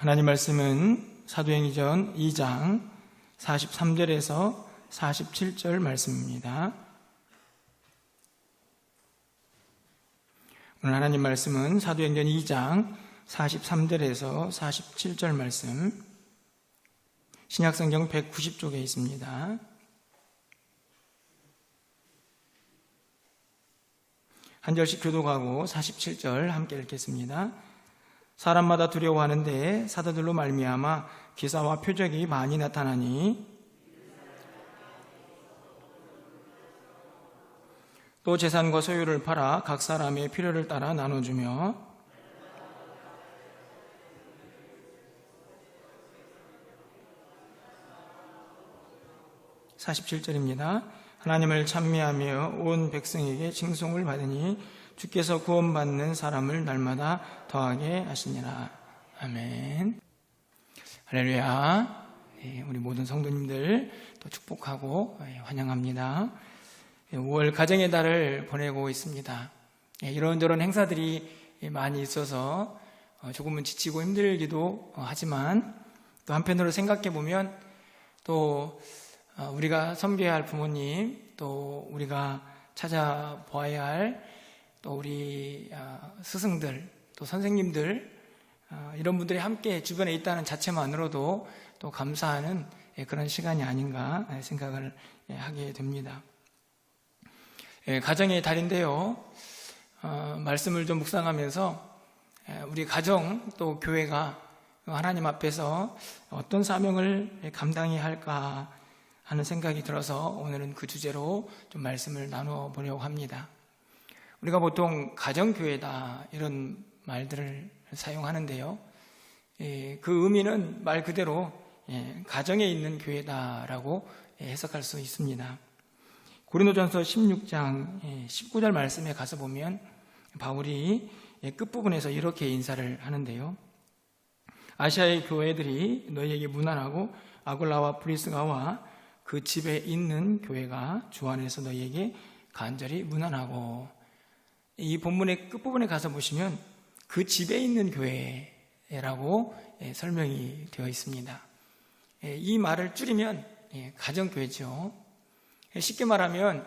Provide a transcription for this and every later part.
하나님 말씀은 사도행전 2장 43절에서 47절 말씀입니다. 오늘 하나님 말씀은 사도행전 2장 43절에서 47절 말씀, 신약성경 190쪽에 있습니다. 한 절씩 교독하고 47절 함께 읽겠습니다. 사람마다 두려워하는데 사도들로 말미암아 기사와 표적이 많이 나타나니 또 재산과 소유를 팔아 각 사람의 필요를 따라 나눠주며 47절입니다. 하나님을 찬미하며 온 백성에게 칭송을 받으니 주께서 구원받는 사람을 날마다 더하게 하시니라. 아멘. 할렐루야. 우리 모든 성도님들 또 축복하고 환영합니다. 5월 가정의 달을 보내고 있습니다. 이런저런 행사들이 많이 있어서 조금은 지치고 힘들기도 하지만 또 한편으로 생각해 보면 또 우리가 섬겨야 할 부모님, 또 우리가 찾아보아야 할 또 우리 스승들, 또 선생님들, 이런 분들이 함께 주변에 있다는 자체만으로도 또 감사하는 그런 시간이 아닌가 생각을 하게 됩니다. 가정의 달인데요, 말씀을 좀 묵상하면서 우리 가정 또 교회가 하나님 앞에서 어떤 사명을 감당해야 할까 하는 생각이 들어서 오늘은 그 주제로 좀 말씀을 나누어 보려고 합니다. 우리가 보통 가정교회다 이런 말들을 사용하는데요, 그 의미는 말 그대로 가정에 있는 교회다라고 해석할 수 있습니다. 고린도전서 16장 19절 말씀에 가서 보면 바울이 끝부분에서 이렇게 인사를 하는데요, 아시아의 교회들이 너희에게 문안하고 아굴라와 브리스가와 그 집에 있는 교회가 주 안에서 너희에게 간절히 문안하고, 이 본문의 끝부분에 가서 보시면 그 집에 있는 교회라고 설명이 되어 있습니다. 이 말을 줄이면 가정교회죠. 쉽게 말하면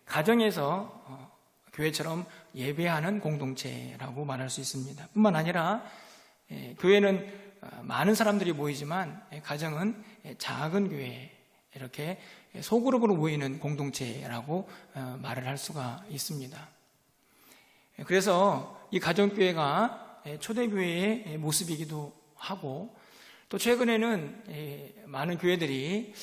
가정에서 교회처럼 예배하는 공동체라고 말할 수 있습니다. 뿐만 아니라 교회는 많은 사람들이 모이지만 가정은 작은 교회, 이렇게 소그룹으로 모이는 공동체라고 말을 할 수가 있습니다. 그래서 이 가정교회가 초대교회의 모습이기도 하고, 또 최근에는 많은 교회들이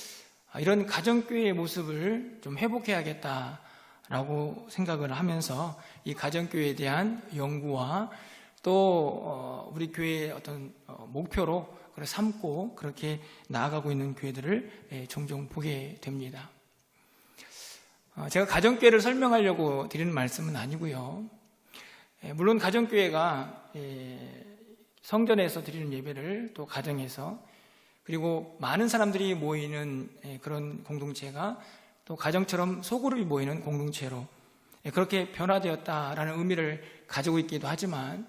이런 가정교회의 모습을 좀 회복해야겠다라고 생각을 하면서 이 가정교회에 대한 연구와 또 우리 교회의 어떤 목표로 삼고 그렇게 나아가고 있는 교회들을 종종 보게 됩니다. 제가 가정교회를 설명하려고 드리는 말씀은 아니고요, 물론 가정교회가 성전에서 드리는 예배를 또 가정에서, 그리고 많은 사람들이 모이는 그런 공동체가 또 가정처럼 소그룹이 모이는 공동체로 그렇게 변화되었다라는 의미를 가지고 있기도 하지만,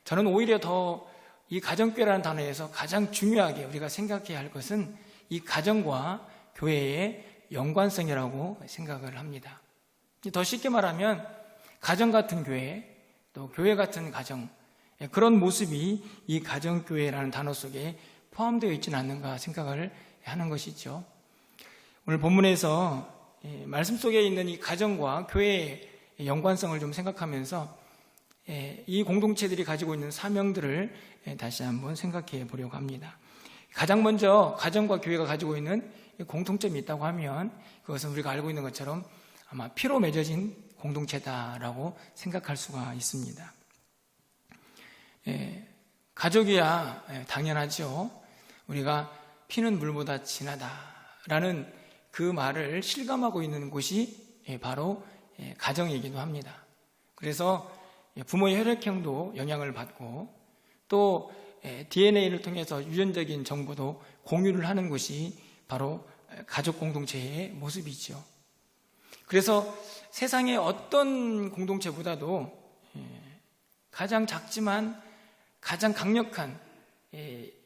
저는 오히려 더 이 가정교회라는 단어에서 가장 중요하게 우리가 생각해야 할 것은 이 가정과 교회의 연관성이라고 생각을 합니다. 더 쉽게 말하면 가정 같은 교회, 또 교회 같은 가정, 그런 모습이 이 가정교회라는 단어 속에 포함되어 있지는 않는가 생각을 하는 것이죠. 오늘 본문에서 말씀 속에 있는 이 가정과 교회의 연관성을 좀 생각하면서 이 공동체들이 가지고 있는 사명들을 다시 한번 생각해 보려고 합니다. 가장 먼저 가정과 교회가 가지고 있는 공통점이 있다고 하면 그것은 우리가 알고 있는 것처럼 아마 피로 맺어진 공동체다라고 생각할 수가 있습니다. 가족이야 당연하죠. 우리가 피는 물보다 진하다라는 그 말을 실감하고 있는 곳이 바로 가정이기도 합니다. 그래서 부모의 혈액형도 영향을 받고 또 DNA를 통해서 유전적인 정보도 공유를 하는 것이 바로 가족 공동체의 모습이죠. 그래서 세상의 어떤 공동체보다도 가장 작지만 가장 강력한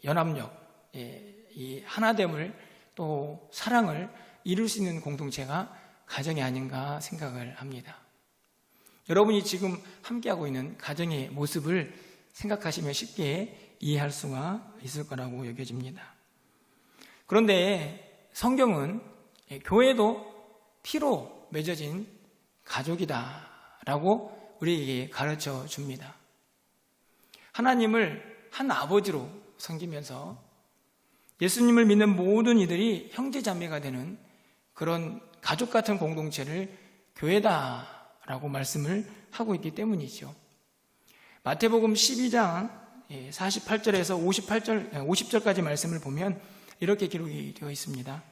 연합력, 이 하나됨을 또 사랑을 이룰 수 있는 공동체가 가정이 아닌가 생각을 합니다. 여러분이 지금 함께하고 있는 가정의 모습을 생각하시면 쉽게 이해할 수가 있을 거라고 여겨집니다. 그런데 성경은 교회도 피로 맺어진 가족이다라고 우리에게 가르쳐 줍니다. 하나님을 한 아버지로 섬기면서 예수님을 믿는 모든 이들이 형제자매가 되는 그런 가족 같은 공동체를 교회다라고 말씀을 하고 있기 때문이죠. 마태복음 12장 48절에서 50절까지 말씀을 보면 이렇게 기록이 되어 있습니다.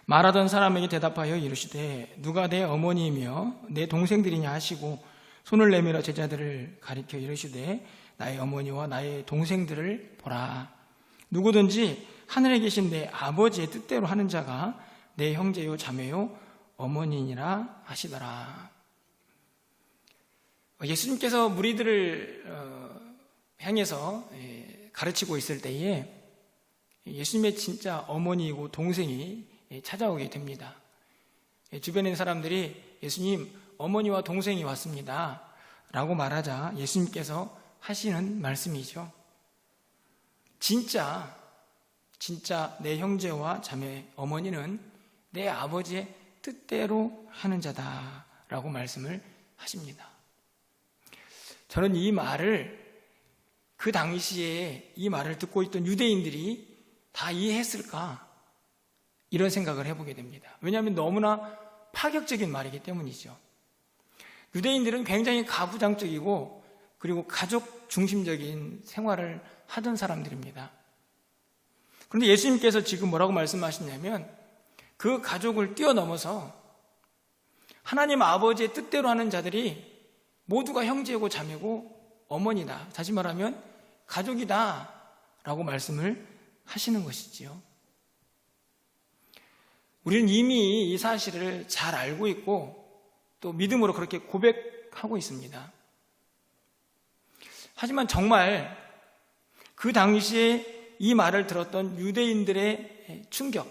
말하던 사람에게 대답하여 이르시되 누가 내 어머니이며 내 동생들이냐 하시고 손을 내밀어 제자들을 가리켜 이르시되 나의 어머니와 나의 동생들을 보라. 누구든지 하늘에 계신 내 아버지의 뜻대로 하는 자가 내 형제요 자매요 어머니니라 하시더라. 예수님께서 무리들을 향해서 가르치고 있을 때에 예수님의 진짜 어머니이고 동생이 찾아오게 됩니다. 주변에 있는 사람들이 예수님 어머니와 동생이 왔습니다 라고 말하자 예수님께서 하시는 말씀이죠. 진짜 내 형제와 자매 어머니는 내 아버지의 뜻대로 하는 자다라고 말씀을 하십니다. 저는 이 말을 그 당시에 이 말을 듣고 있던 유대인들이 다 이해했을까? 이런 생각을 해보게 됩니다. 왜냐하면 너무나 파격적인 말이기 때문이죠. 유대인들은 굉장히 가부장적이고 그리고 가족 중심적인 생활을 하던 사람들입니다. 그런데 예수님께서 지금 뭐라고 말씀하시냐면 그 가족을 뛰어넘어서 하나님 아버지의 뜻대로 하는 자들이 모두가 형제고 자매고 어머니다. 다시 말하면 가족이다 라고 말씀을 하시는 것이지요. 우리는 이미 이 사실을 잘 알고 있고 또 믿음으로 그렇게 고백하고 있습니다. 하지만 정말 그 당시에 이 말을 들었던 유대인들의 충격,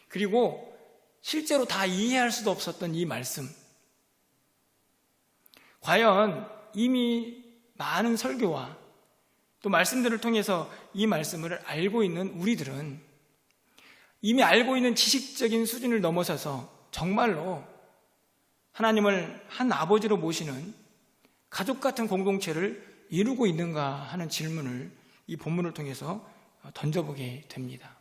그리고 실제로 다 이해할 수도 없었던 이 말씀, 과연 이미 많은 설교와 또 말씀들을 통해서 이 말씀을 알고 있는 우리들은 이미 알고 있는 지식적인 수준을 넘어서서 정말로 하나님을 한 아버지로 모시는 가족 같은 공동체를 이루고 있는가 하는 질문을 이 본문을 통해서 던져보게 됩니다.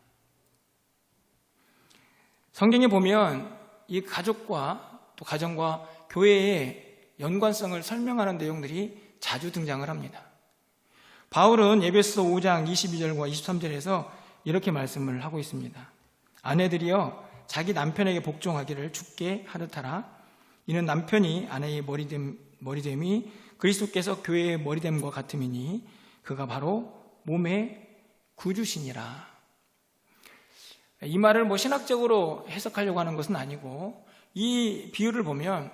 성경에 보면 이 가족과 또 가정과 교회의 연관성을 설명하는 내용들이 자주 등장을 합니다. 바울은 에베소 5장 22절과 23절에서 이렇게 말씀을 하고 있습니다. 아내들이여 자기 남편에게 복종하기를 주께 하듯 하라. 이는 남편이 아내의 머리됨이 그리스도께서 교회의 머리됨과 같음이니 그가 바로 몸의 구주시니라. 이 말을 신학적으로 해석하려고 하는 것은 아니고 이 비유를 보면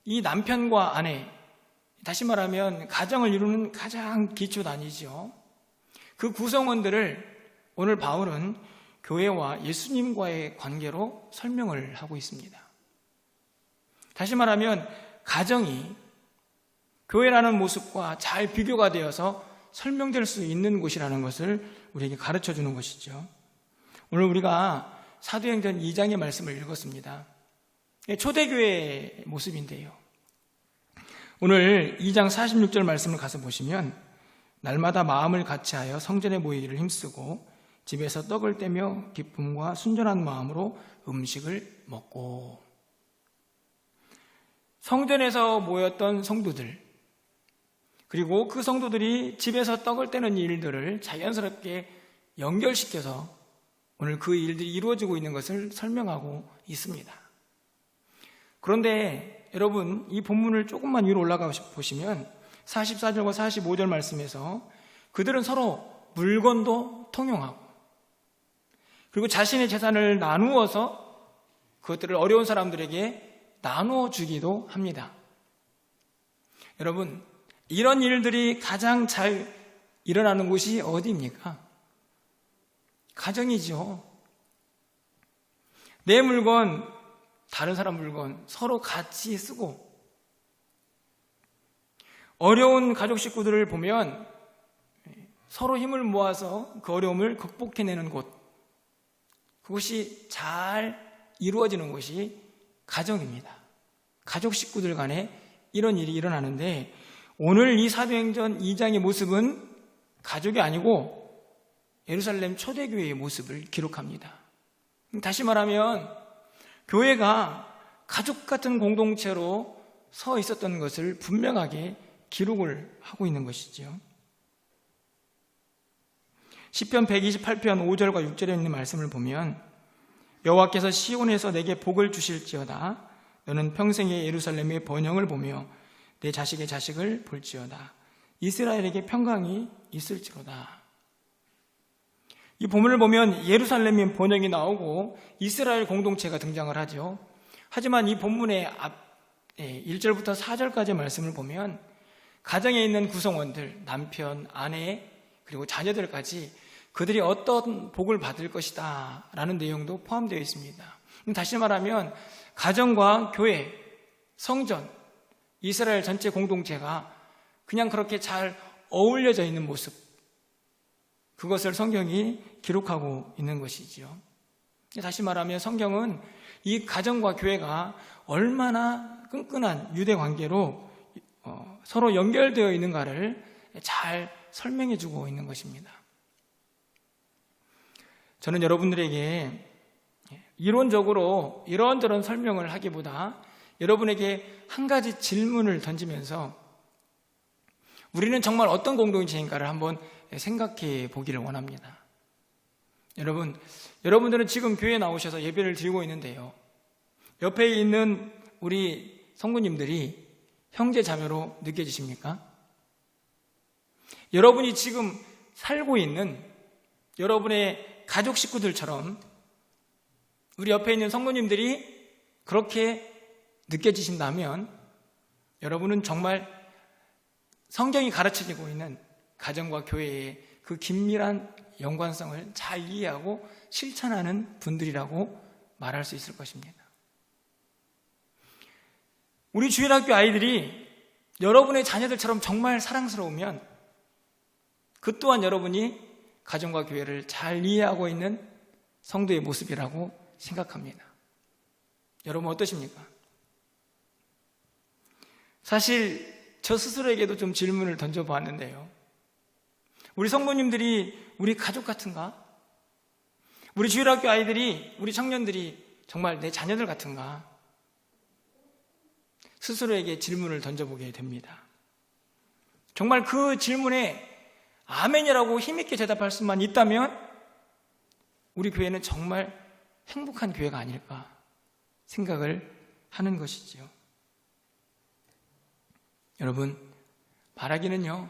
이 남편과 아내, 다시 말하면 가정을 이루는 가장 기초단위죠. 그 구성원들을 오늘 바울은 교회와 예수님과의 관계로 설명을 하고 있습니다. 다시 말하면 가정이 교회라는 모습과 잘 비교가 되어서 설명될 수 있는 곳이라는 것을 우리에게 가르쳐 주는 것이죠. 오늘 우리가 사도행전 2장의 말씀을 읽었습니다. 초대교회의 모습인데요. 오늘 2장 46절 말씀을 가서 보시면 날마다 마음을 같이하여 성전에 모이기를 힘쓰고 집에서 떡을 떼며 기쁨과 순전한 마음으로 음식을 먹고. 성전에서 모였던 성도들, 그리고 그 성도들이 집에서 떡을 떼는 일들을 자연스럽게 연결시켜서 오늘 그 일들이 이루어지고 있는 것을 설명하고 있습니다. 그런데 여러분, 이 본문을 조금만 위로 올라가 보시면 44절과 45절 말씀에서 그들은 서로 물건도 통용하고 그리고 자신의 재산을 나누어서 그것들을 어려운 사람들에게 나누어 주기도 합니다. 여러분, 이런 일들이 가장 잘 일어나는 곳이 어디입니까? 가정이죠. 내 물건, 다른 사람 물건 서로 같이 쓰고, 어려운 가족 식구들을 보면 서로 힘을 모아서 그 어려움을 극복해내는 곳, 그것이 잘 이루어지는 곳이 가정입니다. 가족 식구들 간에 이런 일이 일어나는데, 오늘 이 사도행전 2장의 모습은 가족이 아니고 예루살렘 초대교회의 모습을 기록합니다. 다시 말하면 교회가 가족 같은 공동체로 서 있었던 것을 분명하게 기록을 하고 있는 것이죠. 시편 128편 5절과 6절에 있는 말씀을 보면, 여호와께서 시온에서 내게 복을 주실지어다. 너는 평생에 예루살렘의 번영을 보며 내 자식의 자식을 볼지어다. 이스라엘에게 평강이 있을지로다. 이 본문을 보면 예루살렘의 번영이 나오고 이스라엘 공동체가 등장을 하죠. 하지만 이 본문의 앞 1절부터 4절까지의 말씀을 보면 가정에 있는 구성원들, 남편, 아내, 그리고 자녀들까지 그들이 어떤 복을 받을 것이다 라는 내용도 포함되어 있습니다. 다시 말하면 가정과 교회, 성전, 이스라엘 전체 공동체가 그냥 그렇게 잘 어울려져 있는 모습, 그것을 성경이 기록하고 있는 것이지요. 다시 말하면 성경은 이 가정과 교회가 얼마나 끈끈한 유대 관계로 서로 연결되어 있는가를 잘 설명해 주고 있는 것입니다. 저는 여러분들에게 이론적으로 이런저런 설명을 하기보다 여러분에게 한 가지 질문을 던지면서 우리는 정말 어떤 공동체인가를 한번 생각해 보기를 원합니다. 여러분들은 지금 교회에 나오셔서 예배를 드리고 있는데요, 옆에 있는 우리 성도님들이 형제 자매로 느껴지십니까? 여러분이 지금 살고 있는 여러분의 가족 식구들처럼 우리 옆에 있는 성도님들이 그렇게 느껴지신다면 여러분은 정말 성경이 가르쳐주고 있는 가정과 교회의 그 긴밀한 연관성을 잘 이해하고 실천하는 분들이라고 말할 수 있을 것입니다. 우리 주일학교 아이들이 여러분의 자녀들처럼 정말 사랑스러우면 그 또한 여러분이 가정과 교회를 잘 이해하고 있는 성도의 모습이라고 생각합니다. 여러분 어떠십니까? 사실 저 스스로에게도 좀 질문을 던져보았는데요, 우리 성도님들이 우리 가족 같은가? 우리 주일학교 아이들이, 우리 청년들이 정말 내 자녀들 같은가? 스스로에게 질문을 던져보게 됩니다. 정말 그 질문에 아멘이라고 힘있게 대답할 수만 있다면 우리 교회는 정말 행복한 교회가 아닐까 생각을 하는 것이지요. 여러분, 바라기는요,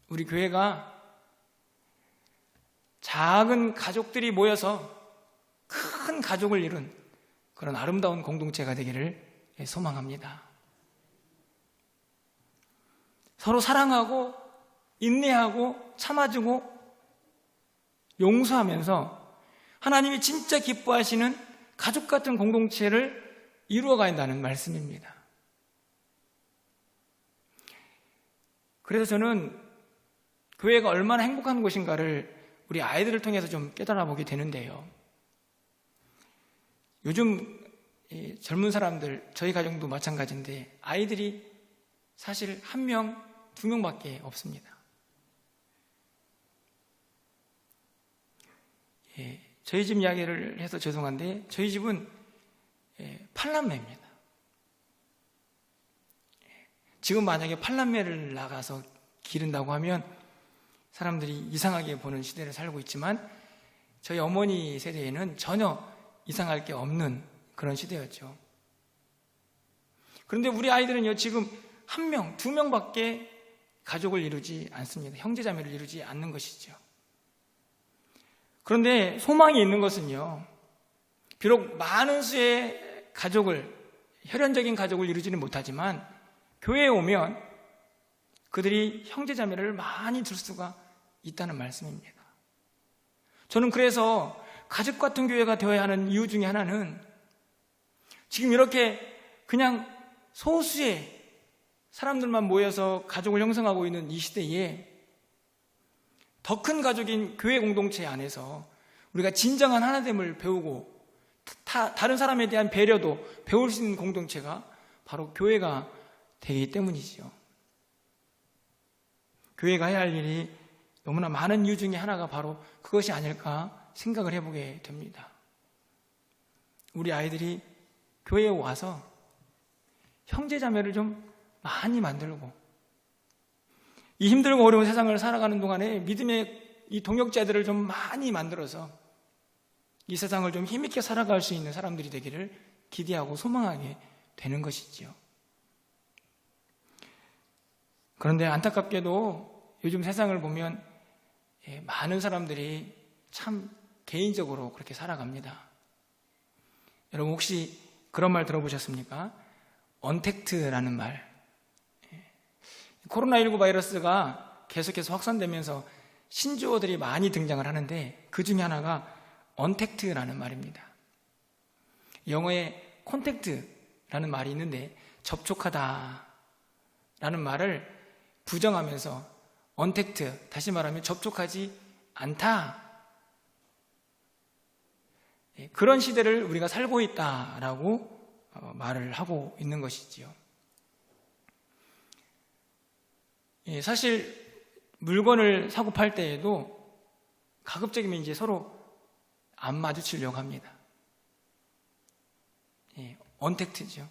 우리 교회가 작은 가족들이 모여서 큰 가족을 이룬 그런 아름다운 공동체가 되기를 소망합니다. 서로 사랑하고 인내하고 참아주고 용서하면서 하나님이 진짜 기뻐하시는 가족 같은 공동체를 이루어간다는 말씀입니다. 그래서 저는 교회가 얼마나 행복한 곳인가를 우리 아이들을 통해서 좀 깨달아 보게 되는데요, 요즘 젊은 사람들, 저희 가정도 마찬가지인데 아이들이 사실 1명, 2명밖에 없습니다. 저희 집 이야기를 해서 죄송한데 저희 집은 8남매입니다. 지금 만약에 8남매를 나가서 기른다고 하면 사람들이 이상하게 보는 시대를 살고 있지만 저희 어머니 세대에는 전혀 이상할 게 없는 그런 시대였죠. 그런데 우리 아이들은요, 지금 1명, 2명밖에 가족을 이루지 않습니다. 형제자매를 이루지 않는 것이죠. 그런데 소망이 있는 것은요, 비록 많은 수의 가족을, 혈연적인 가족을 이루지는 못하지만 교회에 오면 그들이 형제자매를 많이 둘 수가 있다는 말씀입니다. 저는 그래서 가족 같은 교회가 되어야 하는 이유 중에 하나는 지금 이렇게 그냥 소수의 사람들만 모여서 가족을 형성하고 있는 이 시대에 더 큰 가족인 교회 공동체 안에서 우리가 진정한 하나됨을 배우고 다른 사람에 대한 배려도 배울 수 있는 공동체가 바로 교회가 되기 때문이지요. 교회가 해야 할 일이 너무나 많은 이유 중에 하나가 바로 그것이 아닐까 생각을 해보게 됩니다. 우리 아이들이 교회에 와서 형제자매를 좀 많이 만들고 이 힘들고 어려운 세상을 살아가는 동안에 믿음의 이 동역자들을 좀 많이 만들어서 이 세상을 좀 힘있게 살아갈 수 있는 사람들이 되기를 기대하고 소망하게 되는 것이지요. 그런데 안타깝게도 요즘 세상을 보면 많은 사람들이 참 개인적으로 그렇게 살아갑니다. 여러분 혹시 그런 말 들어보셨습니까? 언택트라는 말. 코로나19 바이러스가 계속해서 확산되면서 신조어들이 많이 등장을 하는데 그 중에 하나가 언택트라는 말입니다. 영어에 콘택트라는 말이 있는데 접촉하다 라는 말을 부정하면서 언택트, 다시 말하면 접촉하지 않다, 그런 시대를 우리가 살고 있다라고 말을 하고 있는 것이지요. 사실 물건을 사고 팔 때에도 가급적이면 이제 서로 안 마주치려고 합니다. 언택트죠.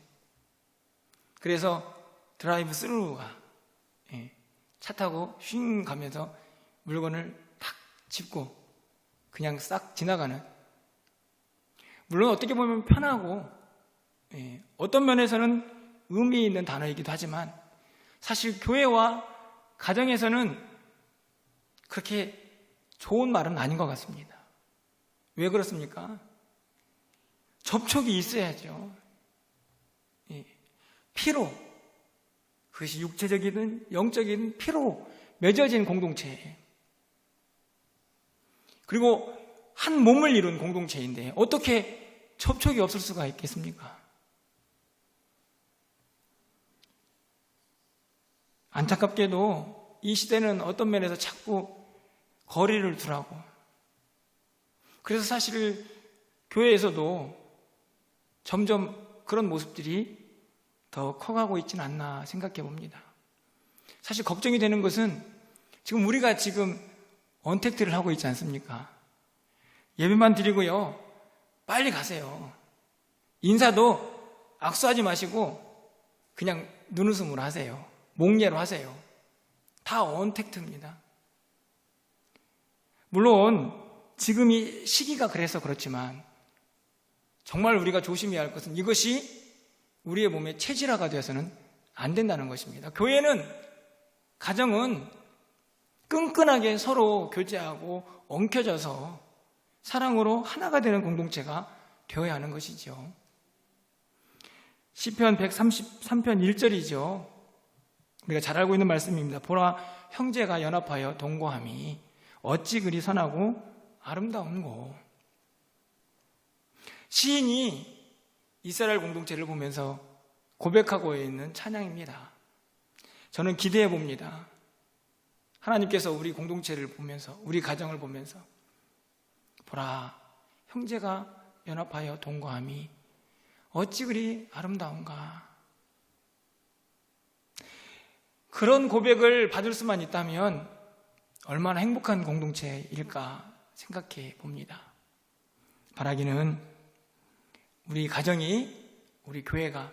그래서 드라이브 스루가 차 타고 쉥 가면서 물건을 탁 짚고 그냥 싹 지나가는, 물론 어떻게 보면 편하고 어떤 면에서는 의미 있는 단어이기도 하지만 사실 교회와 가정에서는 그렇게 좋은 말은 아닌 것 같습니다. 왜 그렇습니까? 접촉이 있어야죠. 피로, 그것이 육체적이든 영적이든 피로 맺어진 공동체, 그리고 한 몸을 이룬 공동체인데 어떻게 접촉이 없을 수가 있겠습니까? 안타깝게도 이 시대는 어떤 면에서 자꾸 거리를 두라고, 그래서 사실 교회에서도 점점 그런 모습들이 더 커가고 있지는 않나 생각해 봅니다. 사실 걱정이 되는 것은 지금 우리가 지금 언택트를 하고 있지 않습니까? 예배만 드리고요, 빨리 가세요. 인사도 악수하지 마시고 그냥 눈웃음으로 하세요. 목례로 하세요. 다 언택트입니다. 물론 지금 이 시기가 그래서 그렇지만 정말 우리가 조심해야 할 것은 이것이 우리의 몸의 체질화가 되어서는 안 된다는 것입니다. 교회는, 가정은 끈끈하게 서로 교제하고 엉켜져서 사랑으로 하나가 되는 공동체가 되어야 하는 것이죠. 시편 133편 1절이죠. 우리가 잘 알고 있는 말씀입니다. 보라, 형제가 연합하여 동거함이 어찌 그리 선하고 아름다운고. 시인이 이스라엘 공동체를 보면서 고백하고 있는 찬양입니다. 저는 기대해 봅니다. 하나님께서 우리 공동체를 보면서, 우리 가정을 보면서 보라, 형제가 연합하여 동거함이 어찌 그리 아름다운가. 그런 고백을 받을 수만 있다면 얼마나 행복한 공동체일까 생각해 봅니다. 바라기는 우리 가정이, 우리 교회가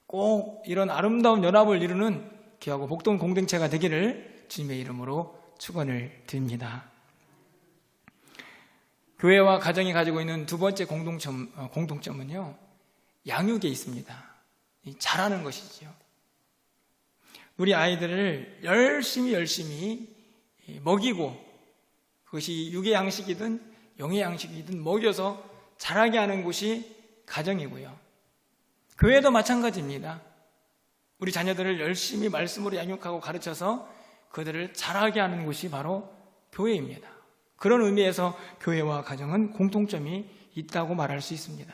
꼭 이런 아름다운 연합을 이루는 귀하고 복된 공동체가 되기를 주님의 이름으로 축원을 드립니다. 교회와 가정이 가지고 있는 두 번째 공통점은요, 양육에 있습니다. 잘하는 것이지요. 우리 아이들을 열심히 먹이고, 그것이 육의 양식이든 영의 양식이든 먹여서 자라게 하는 곳이 가정이고요. 교회도 마찬가지입니다. 우리 자녀들을 열심히 말씀으로 양육하고 가르쳐서 그들을 자라게 하는 곳이 바로 교회입니다. 그런 의미에서 교회와 가정은 공통점이 있다고 말할 수 있습니다.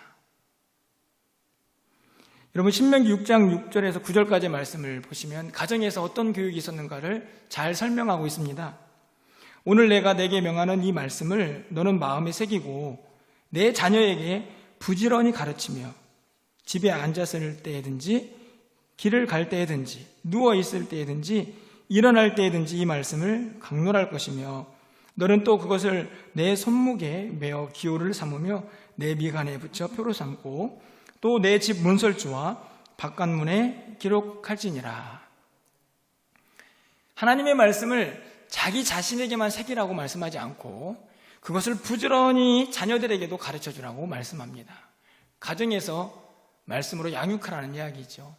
여러분, 신명기 6장 6절에서 9절까지의 말씀을 보시면 가정에서 어떤 교육이 있었는가를 잘 설명하고 있습니다. 오늘 내가 내게 명하는 이 말씀을 너는 마음에 새기고 내 자녀에게 부지런히 가르치며 집에 앉았을 때든지 길을 갈 때든지 누워 있을 때든지 일어날 때든지 이 말씀을 강론할 것이며 너는 또 그것을 내 손목에 메어 기호를 삼으며 내 미간에 붙여 표로 삼고 또 내 집 문설주와 바깥문에 기록할지니라. 하나님의 말씀을 자기 자신에게만 새기라고 말씀하지 않고 그것을 부지런히 자녀들에게도 가르쳐 주라고 말씀합니다. 가정에서 말씀으로 양육하라는 이야기죠.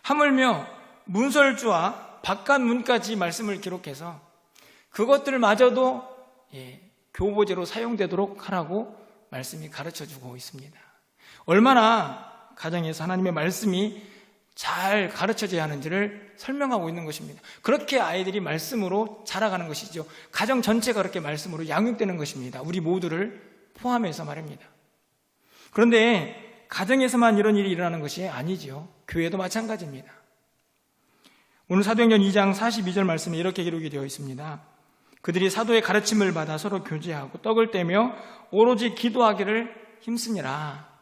하물며 문설주와 바깥문까지 말씀을 기록해서 그것들마저도 교보제로 사용되도록 하라고 말씀이 가르쳐 주고 있습니다. 얼마나 가정에서 하나님의 말씀이 잘 가르쳐져야 하는지를 설명하고 있는 것입니다. 그렇게 아이들이 말씀으로 자라가는 것이죠. 가정 전체가 그렇게 말씀으로 양육되는 것입니다. 우리 모두를 포함해서 말입니다. 그런데 가정에서만 이런 일이 일어나는 것이 아니죠. 교회도 마찬가지입니다. 오늘 사도행전 2장 42절 말씀에 이렇게 기록이 되어 있습니다. 그들이 사도의 가르침을 받아 서로 교제하고 떡을 떼며 오로지 기도하기를 힘쓰니라.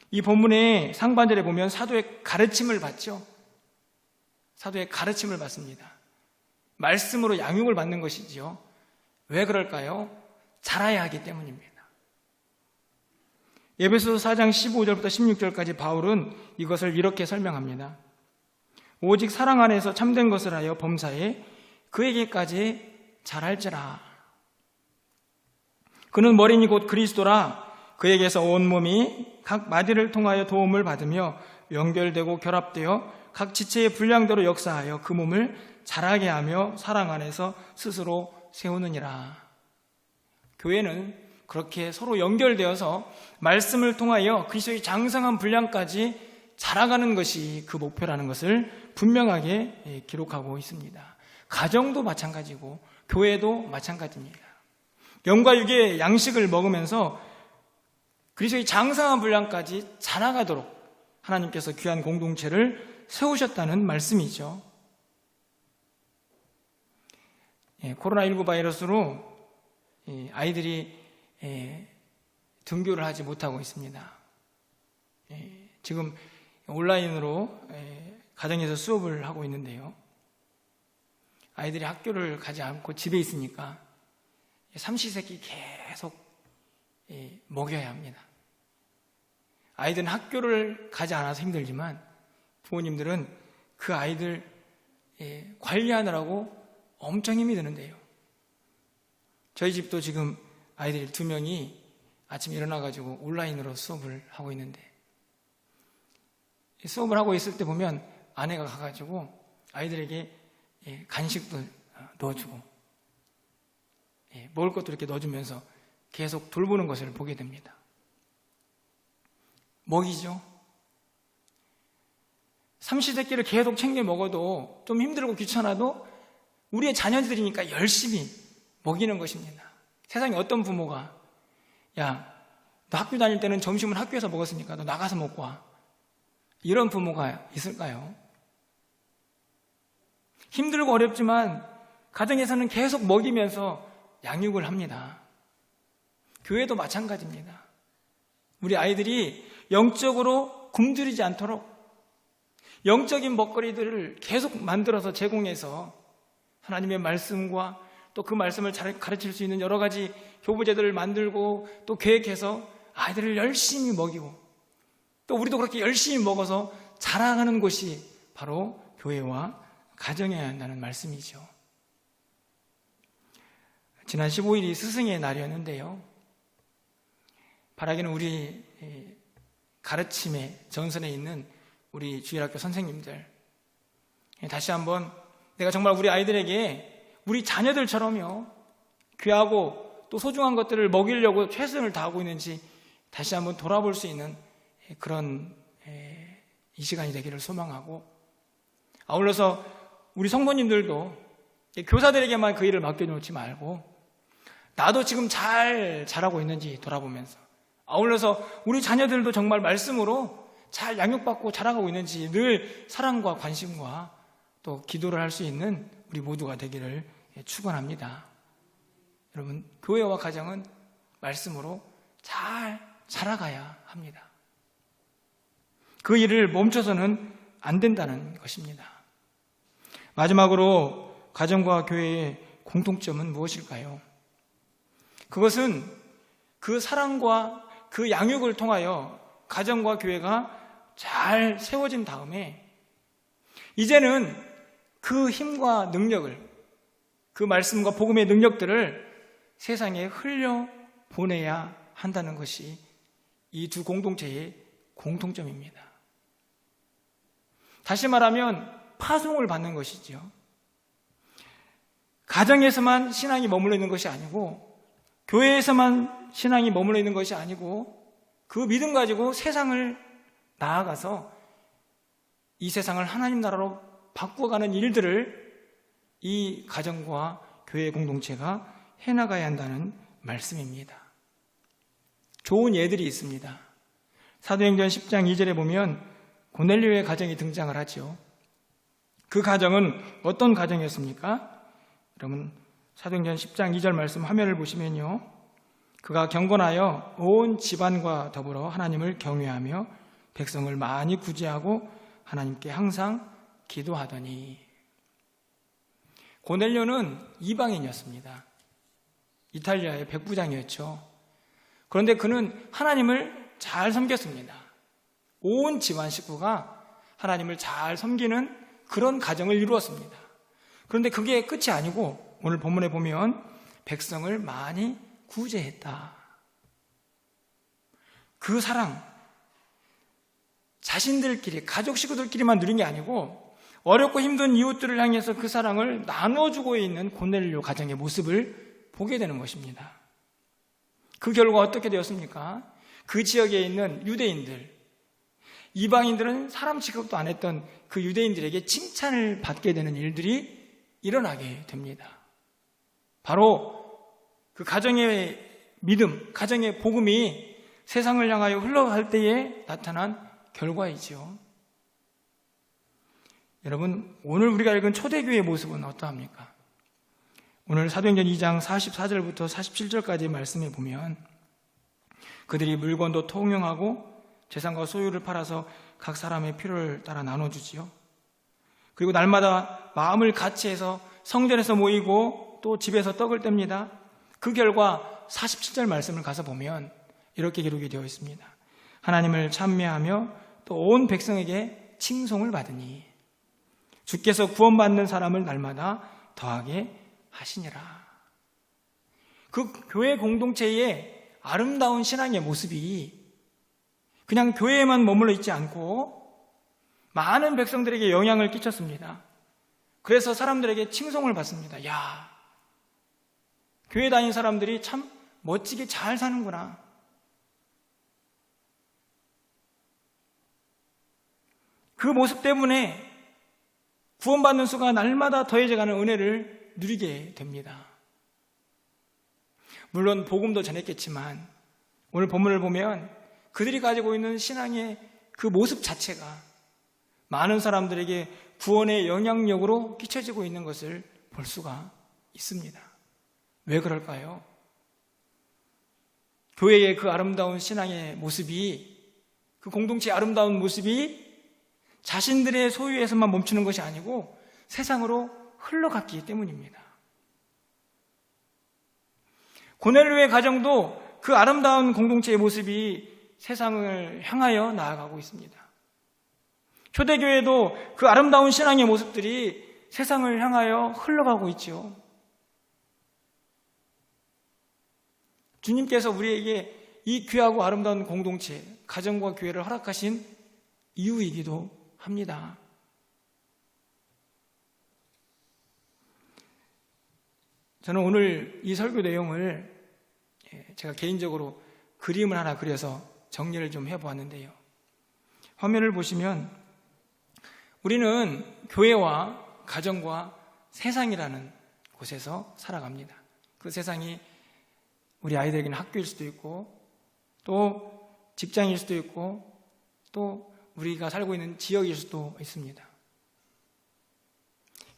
이 본문의 상반절에 보면 사도의 가르침을 받죠. 사도의 가르침을 받습니다. 말씀으로 양육을 받는 것이지요. 왜 그럴까요? 자라야 하기 때문입니다. 에베소서 4장 15절부터 16절까지 바울은 이것을 이렇게 설명합니다. 오직 사랑 안에서 참된 것을 하여 범사에 그에게까지 잘할지라. 그는 머리니 곧 그리스도라. 그에게서 온몸이 각 마디를 통하여 도움을 받으며 연결되고 결합되어 각 지체의 분량대로 역사하여 그 몸을 자라게 하며 사랑 안에서 스스로 세우느니라. 교회는 그렇게 서로 연결되어서 말씀을 통하여 그리스도의 장성한 분량까지 자라가는 것이 그 목표라는 것을 분명하게 기록하고 있습니다. 가정도 마찬가지고 교회도 마찬가지입니다. 영과 육의 양식을 먹으면서 그리스도의 장성한 분량까지 자라가도록 하나님께서 귀한 공동체를 세우셨다는 말씀이죠. 코로나19 바이러스로 아이들이 등교를 하지 못하고 있습니다. 지금 온라인으로 가정에서 수업을 하고 있는데요. 아이들이 학교를 가지 않고 집에 있으니까 삼시세끼 계속 먹여야 합니다. 아이들은 학교를 가지 않아서 힘들지만 부모님들은 그 아이들 관리하느라고 엄청 힘이 드는데요. 저희 집도 지금 아이들 2명이 아침에 일어나가지고 온라인으로 수업을 하고 있는데 수업을 하고 있을 때 보면 아내가 가가지고 아이들에게 간식도 넣어주고 먹을 것도 이렇게 넣어주면서 계속 돌보는 것을 보게 됩니다. 먹이죠. 삼시세끼를 계속 챙겨 먹어도 좀 힘들고 귀찮아도 우리의 자녀들이니까 열심히 먹이는 것입니다. 세상에 어떤 부모가 야, 너 학교 다닐 때는 점심은 학교에서 먹었으니까 너 나가서 먹고 와. 이런 부모가 있을까요? 힘들고 어렵지만 가정에서는 계속 먹이면서 양육을 합니다. 교회도 마찬가지입니다. 우리 아이들이 영적으로 굶주리지 않도록 영적인 먹거리들을 계속 만들어서 제공해서 하나님의 말씀과 또 그 말씀을 잘 가르칠 수 있는 여러 가지 교부제들을 만들고 또 계획해서 아이들을 열심히 먹이고 또 우리도 그렇게 열심히 먹어서 자라가는 곳이 바로 교회와 가정이어야 한다는 말씀이죠. 지난 15일이 스승의 날이었는데요. 바라기는 우리 가르침의 전선에 있는 우리 주일학교 선생님들 다시 한번 내가 정말 우리 아이들에게 우리 자녀들처럼요 귀하고 또 소중한 것들을 먹이려고 최선을 다하고 있는지 다시 한번 돌아볼 수 있는 그런 이 시간이 되기를 소망하고, 아울러서 우리 성도님들도 교사들에게만 그 일을 맡겨놓지 말고 나도 지금 잘 자라고 있는지 돌아보면서, 아울러서 우리 자녀들도 정말 말씀으로 잘 양육받고 자라가고 있는지 늘 사랑과 관심과 또 기도를 할 수 있는 우리 모두가 되기를 축원합니다. 여러분, 교회와 가정은 말씀으로 잘 자라가야 합니다. 그 일을 멈춰서는 안 된다는 것입니다. 마지막으로 가정과 교회의 공통점은 무엇일까요? 그것은 그 사랑과 그 양육을 통하여 가정과 교회가 잘 세워진 다음에 이제는 그 힘과 능력을, 그 말씀과 복음의 능력들을 세상에 흘려보내야 한다는 것이 이 두 공동체의 공통점입니다. 다시 말하면 파송을 받는 것이죠. 가정에서만 신앙이 머물러 있는 것이 아니고, 교회에서만 신앙이 머물러 있는 것이 아니고, 그 믿음 가지고 세상을 나아가서 이 세상을 하나님 나라로 바꾸어가는 일들을 이 가정과 교회 공동체가 해나가야 한다는 말씀입니다. 좋은 예들이 있습니다. 사도행전 10장 2절에 보면 고넬료의 가정이 등장을 하죠. 그 가정은 어떤 가정이었습니까? 여러분, 사도행전 10장 2절 말씀 화면을 보시면요, 그가 경건하여 온 집안과 더불어 하나님을 경외하며 백성을 많이 구제하고 하나님께 항상 기도하더니. 고넬료는 이방인이었습니다. 이탈리아의 백부장이었죠. 그런데 그는 하나님을 잘 섬겼습니다. 온 집안 식구가 하나님을 잘 섬기는 그런 가정을 이루었습니다. 그런데 그게 끝이 아니고 오늘 본문에 보면 백성을 많이 구제했다. 그 사랑, 자신들끼리, 가족 식구들끼리만 누린 게 아니고 어렵고 힘든 이웃들을 향해서 그 사랑을 나눠주고 있는 고넬료 가정의 모습을 보게 되는 것입니다. 그 결과 어떻게 되었습니까? 그 지역에 있는 유대인들, 이방인들은 사람 취급도 안 했던 그 유대인들에게 칭찬을 받게 되는 일들이 일어나게 됩니다. 바로 그 가정의 믿음, 가정의 복음이 세상을 향하여 흘러갈 때에 나타난 결과이지요. 여러분, 오늘 우리가 읽은 초대교회의 모습은 어떠합니까? 오늘 사도행전 2장 44절부터 47절까지 말씀에 보면 그들이 물건도 통용하고 재산과 소유를 팔아서 각 사람의 필요를 따라 나눠주지요. 그리고 날마다 마음을 같이 해서 성전에서 모이고 또 집에서 떡을 뗍니다. 그 결과 47절 말씀을 가서 보면 이렇게 기록이 되어 있습니다. 하나님을 찬미하며 또 온 백성에게 칭송을 받으니 주께서 구원받는 사람을 날마다 더하게 하시니라. 그 교회 공동체의 아름다운 신앙의 모습이 그냥 교회에만 머물러 있지 않고 많은 백성들에게 영향을 끼쳤습니다. 그래서 사람들에게 칭송을 받습니다. 야, 교회 다닌 사람들이 참 멋지게 잘 사는구나. 그 모습 때문에 구원받는 수가 날마다 더해져가는 은혜를 누리게 됩니다. 물론 복음도 전했겠지만 오늘 본문을 보면 그들이 가지고 있는 신앙의 그 모습 자체가 많은 사람들에게 구원의 영향력으로 끼쳐지고 있는 것을 볼 수가 있습니다. 왜 그럴까요? 교회의 그 아름다운 신앙의 모습이, 그 공동체의 아름다운 모습이 자신들의 소유에서만 멈추는 것이 아니고 세상으로 흘러갔기 때문입니다. 고넬료의 가정도 그 아름다운 공동체의 모습이 세상을 향하여 나아가고 있습니다. 초대교회도 그 아름다운 신앙의 모습들이 세상을 향하여 흘러가고 있죠. 주님께서 우리에게 이 귀하고 아름다운 공동체, 가정과 교회를 허락하신 이유이기도 합니다. 저는 오늘 이 설교 내용을 제가 개인적으로 그림을 하나 그려서 정리를 좀 해보았는데요. 화면을 보시면 우리는 교회와 가정과 세상이라는 곳에서 살아갑니다. 그 세상이 우리 아이들에게는 학교일 수도 있고, 또 직장일 수도 있고, 또 우리가 살고 있는 지역일 수도 있습니다.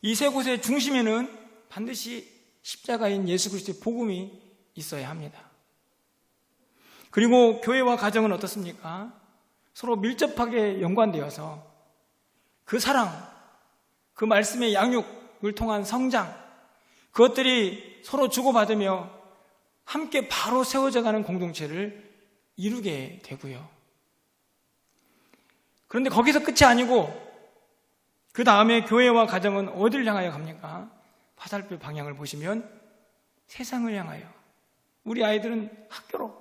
이 세 곳의 중심에는 반드시 십자가인 예수 그리스도의 복음이 있어야 합니다. 그리고 교회와 가정은 어떻습니까? 서로 밀접하게 연관되어서 그 사랑, 그 말씀의 양육을 통한 성장, 그것들이 서로 주고받으며 함께 바로 세워져가는 공동체를 이루게 되고요. 그런데 거기서 끝이 아니고 그 다음에 교회와 가정은 어디를 향하여 갑니까? 화살표 방향을 보시면 세상을 향하여, 우리 아이들은 학교로,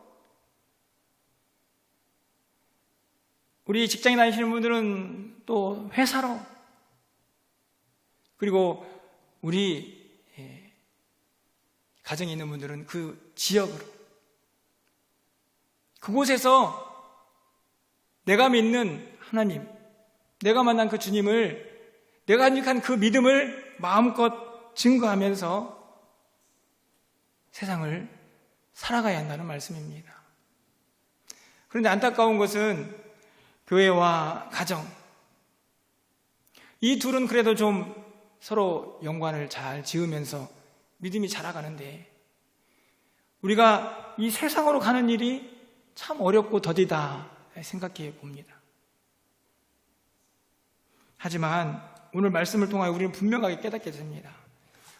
우리 직장에 다니시는 분들은 또 회사로, 그리고 우리 가정에 있는 분들은 그 지역으로, 그곳에서 내가 믿는 하나님, 내가 만난 그 주님을, 내가 간직한 그 믿음을 마음껏 증거하면서 세상을 살아가야 한다는 말씀입니다. 그런데 안타까운 것은 교회와 가정, 이 둘은 그래도 좀 서로 연관을 잘 지으면서 믿음이 자라가는데, 우리가 이 세상으로 가는 일이 참 어렵고 더디다 생각해 봅니다. 하지만 오늘 말씀을 통하여 우리는 분명하게 깨닫게 됩니다.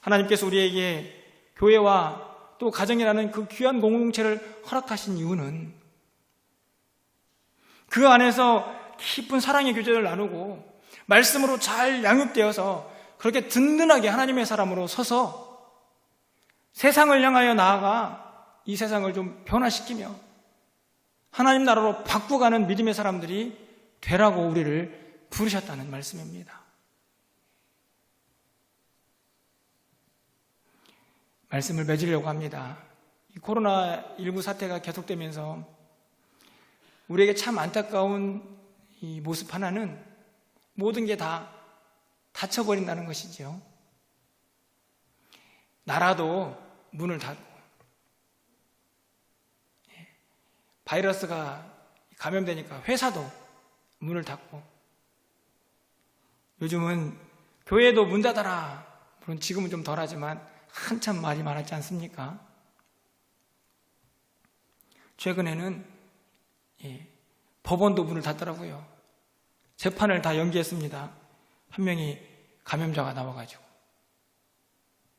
하나님께서 우리에게 교회와 또 가정이라는 그 귀한 공동체를 허락하신 이유는 그 안에서 깊은 사랑의 교제를 나누고 말씀으로 잘 양육되어서 그렇게 든든하게 하나님의 사람으로 서서 세상을 향하여 나아가 이 세상을 좀 변화시키며 하나님 나라로 바꾸가는 믿음의 사람들이 되라고 우리를 부르셨다는 말씀입니다. 말씀을 맺으려고 합니다. 이 코로나19 사태가 계속되면서 우리에게 참 안타까운 이 모습 하나는 모든 게 다 닫혀버린다는 것이죠. 나라도 문을 닫고, 바이러스가 감염되니까 회사도 문을 닫고, 요즘은 교회도 문 닫아라. 물론 지금은 좀 덜하지만 한참 말이 많았지 않습니까? 최근에는 법원도 문을 닫더라고요. 재판을 다 연기했습니다. 한 명이 감염자가 나와가지고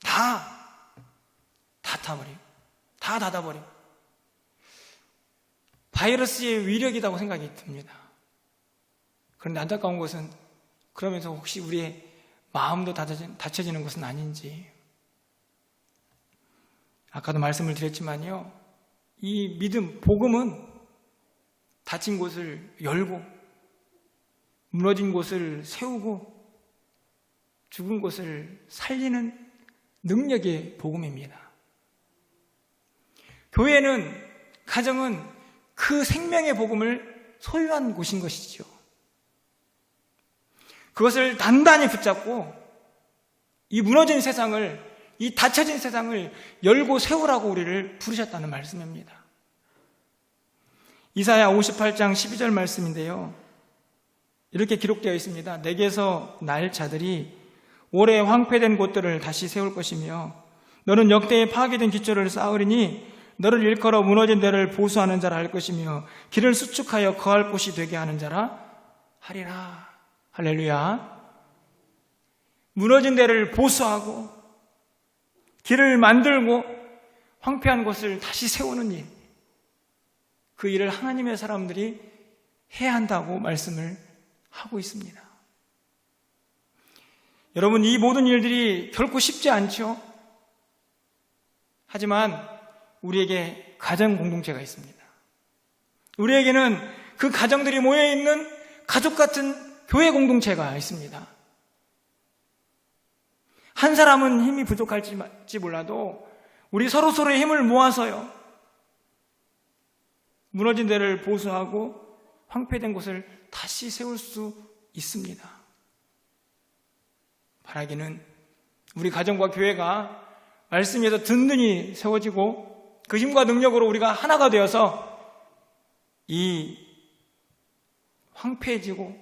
다 닫아버림. 바이러스의 위력이라고 생각이 듭니다. 그런데 안타까운 것은 그러면서 혹시 우리의 마음도 닫혀지는 것은 아닌지. 아까도 말씀을 드렸지만요, 이 믿음, 복음은 닫힌 곳을 열고 무너진 곳을 세우고 죽은 곳을 살리는 능력의 복음입니다. 교회는, 가정은 그 생명의 복음을 소유한 곳인 것이죠. 그것을 단단히 붙잡고 이 무너진 세상을, 이 닫혀진 세상을 열고 세우라고 우리를 부르셨다는 말씀입니다. 이사야 58장 12절 말씀인데요, 이렇게 기록되어 있습니다. 내게서 날 자들이 오래 황폐된 곳들을 다시 세울 것이며 너는 역대에 파괴된 기초를 쌓으리니 너를 일컬어 무너진 데를 보수하는 자라 할 것이며 길을 수축하여 거할 곳이 되게 하는 자라 하리라. 할렐루야. 무너진 데를 보수하고 길을 만들고 황폐한 곳을 다시 세우는 일, 그 일을 하나님의 사람들이 해야 한다고 말씀을 하고 있습니다. 여러분, 이 모든 일들이 결코 쉽지 않죠. 하지만 우리에게 가정 공동체가 있습니다. 우리에게는 그 가정들이 모여있는 가족 같은 교회 공동체가 있습니다. 한 사람은 힘이 부족할지 몰라도 우리 서로서로의 힘을 모아서요, 무너진 데를 보수하고 황폐된 곳을 다시 세울 수 있습니다. 바라기는 우리 가정과 교회가 말씀 위에서 든든히 세워지고 그 힘과 능력으로 우리가 하나가 되어서 이 황폐해지고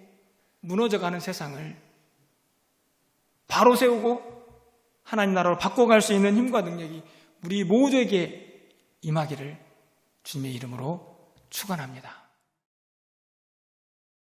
무너져가는 세상을 바로 세우고 하나님 나라로 바꿔갈 수 있는 힘과 능력이 우리 모두에게 임하기를 주님의 이름으로 축원합니다.